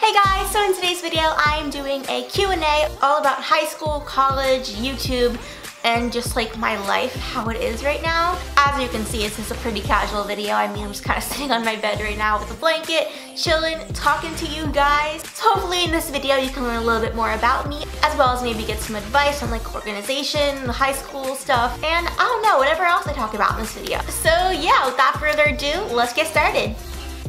Hey guys, so in today's video I am doing a Q&A all about high school, college, YouTube, and just like my life, how it is right now. As you can see, it's just a pretty casual video. I mean, I'm just kind of sitting on my bed right now with a blanket, chilling, talking to you guys. So hopefully in this video you can learn a little bit more about me, as well as maybe get some advice on like organization, high school stuff, and I don't know, whatever else I talk about in this video. So yeah, without further ado, let's get started.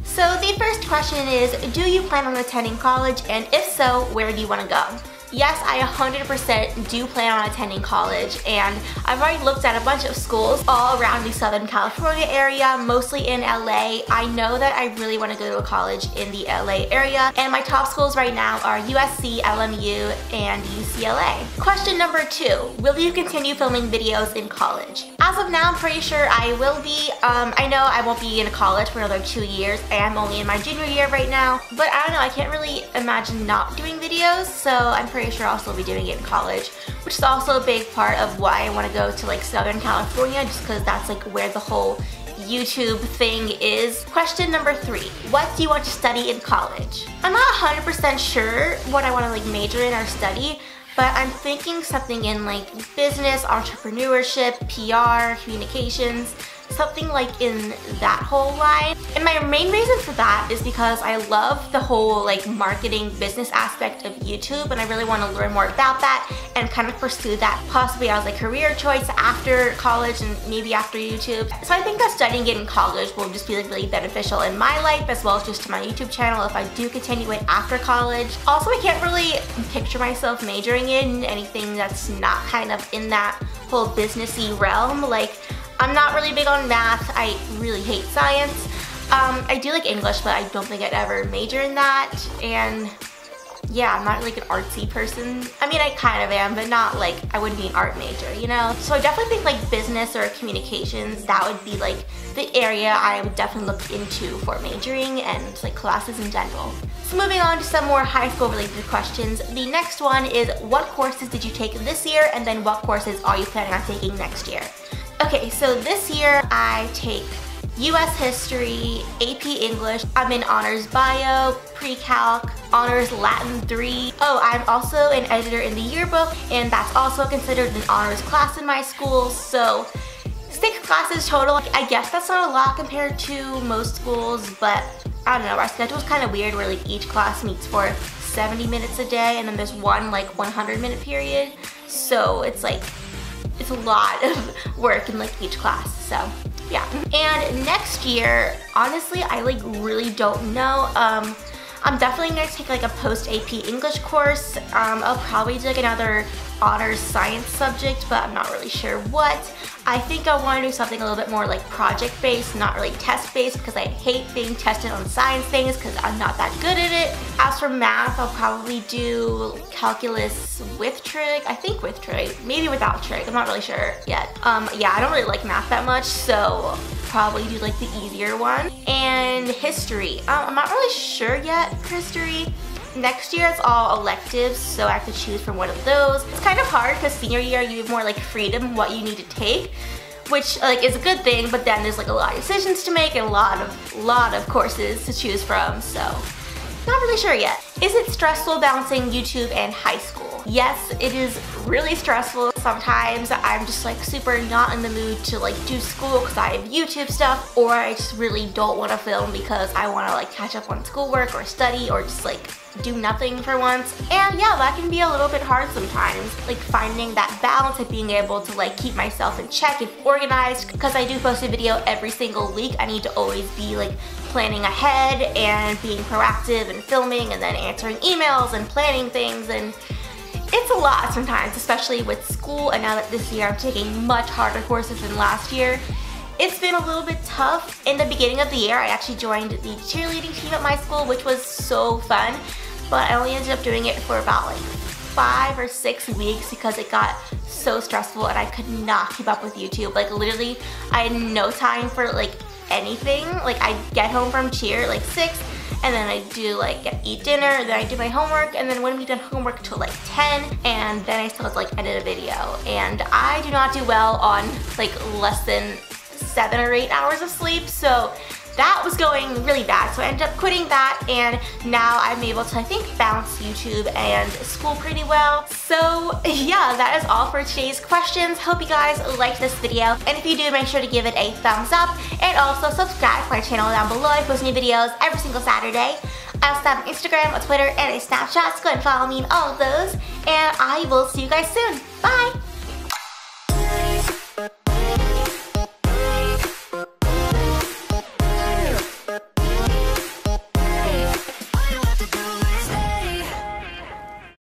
So the first question is, do you plan on attending college, and if so, where do you want to go? Yes, I 100% do plan on attending college, and I've already looked at a bunch of schools all around the Southern California area, mostly in LA. I know that I really want to go to a college in the LA area, and my top schools right now are USC, LMU, and UCLA. Question number 2, will you continue filming videos in college? As of now, I'm pretty sure I will be. I know I won't be in college for another 2 years. I am only in my junior year right now, but I don't know, I can't really imagine not doing videos, so I'm pretty sure I'll still be doing it in college, which is also a big part of why I want to go to like Southern California, just because that's like where the whole YouTube thing is. Question number 3, what do you want to study in college? I'm not 100% sure what I want to like major in or study, but I'm thinking something in like business, entrepreneurship, PR, communications, something like in that whole line. And my main reason for that is because I love the whole like marketing business aspect of YouTube, and I really want to learn more about that and kind of pursue that possibly as a career choice after college and maybe after YouTube. So I think that studying it in college will just be like really beneficial in my life, as well as just to my YouTube channel if I do continue it after college. Also, I can't really picture myself majoring in anything that's not kind of in that whole businessy realm. Like, I'm not really big on math. I really hate science. I do like English, but I don't think I'd ever major in that. And yeah, I'm not like an artsy person. I mean, I kind of am, but not like, I wouldn't be an art major, you know? So I definitely think like business or communications, that would be like the area I would definitely look into for majoring, and like classes in general. So moving on to some more high school related questions. The next one is, what courses did you take this year, and then what courses are you planning on taking next year? Okay, so this year I take US History, AP English, I'm in Honors Bio, Pre-Calc, Honors Latin 3. Oh, I'm also an editor in the yearbook, and that's also considered an honors class in my school, so 6 classes total. I guess that's not a lot compared to most schools, but I don't know, our schedule's kind of weird where like each class meets for 70 minutes a day, and then there's one like 100-minute period, so it's like, it's a lot of work in like each class, so yeah. And next year, honestly, I like really don't know. I'm definitely gonna take like a post-AP English course. I'll probably do like another honors science subject, but I'm not really sure what. I think I want to do something a little bit more like project-based, not really test-based, because I hate being tested on science things because I'm not that good at it. As for math, I'll probably do calculus with trig. I think with trig, maybe without trig. I'm not really sure yet. Yeah, I don't really like math that much, so probably do like the easier one. And history, I'm not really sure yet for history. Next year it's all electives, so I have to choose from one of those. It's kind of hard because senior year you have more like freedom what you need to take, which like is a good thing, but then there's like a lot of decisions to make and a lot of courses to choose from, so not really sure yet. Is it stressful balancing YouTube and high school? Yes, it is really stressful. Sometimes I'm just like super not in the mood to like do school because I have YouTube stuff, or I just really don't want to film because I want to like catch up on schoolwork or study or just like do nothing for once. And yeah, that can be a little bit hard sometimes, like finding that balance of being able to like keep myself in check and organized, because I do post a video every single week. I need to always be like planning ahead and being proactive and filming and then answering emails and planning things, and it's a lot sometimes, especially with school. And now that this year I'm taking much harder courses than last year, it's been a little bit tough. In the beginning of the year, I actually joined the cheerleading team at my school, which was so fun, but I only ended up doing it for about like 5 or 6 weeks because it got so stressful and I could not keep up with YouTube. Like literally, I had no time for like anything. Like I'd get home from cheer at like 6, and then I do like eat dinner, then I do my homework, and then wouldn't be done homework till like 10, and then I still have to like edit a video. And I do not do well on like less than 7 or 8 hours of sleep, so that was going really bad. So I ended up quitting that, and now I'm able to, I think, balance YouTube and school pretty well. So yeah, that is all for today's questions. Hope you guys liked this video, and if you do, make sure to give it a thumbs up, and also subscribe to my channel down below. I post new videos every single Saturday. I also have an Instagram, a Twitter, and a Snapchat, so go ahead and follow me in all of those, and I will see you guys soon. Bye!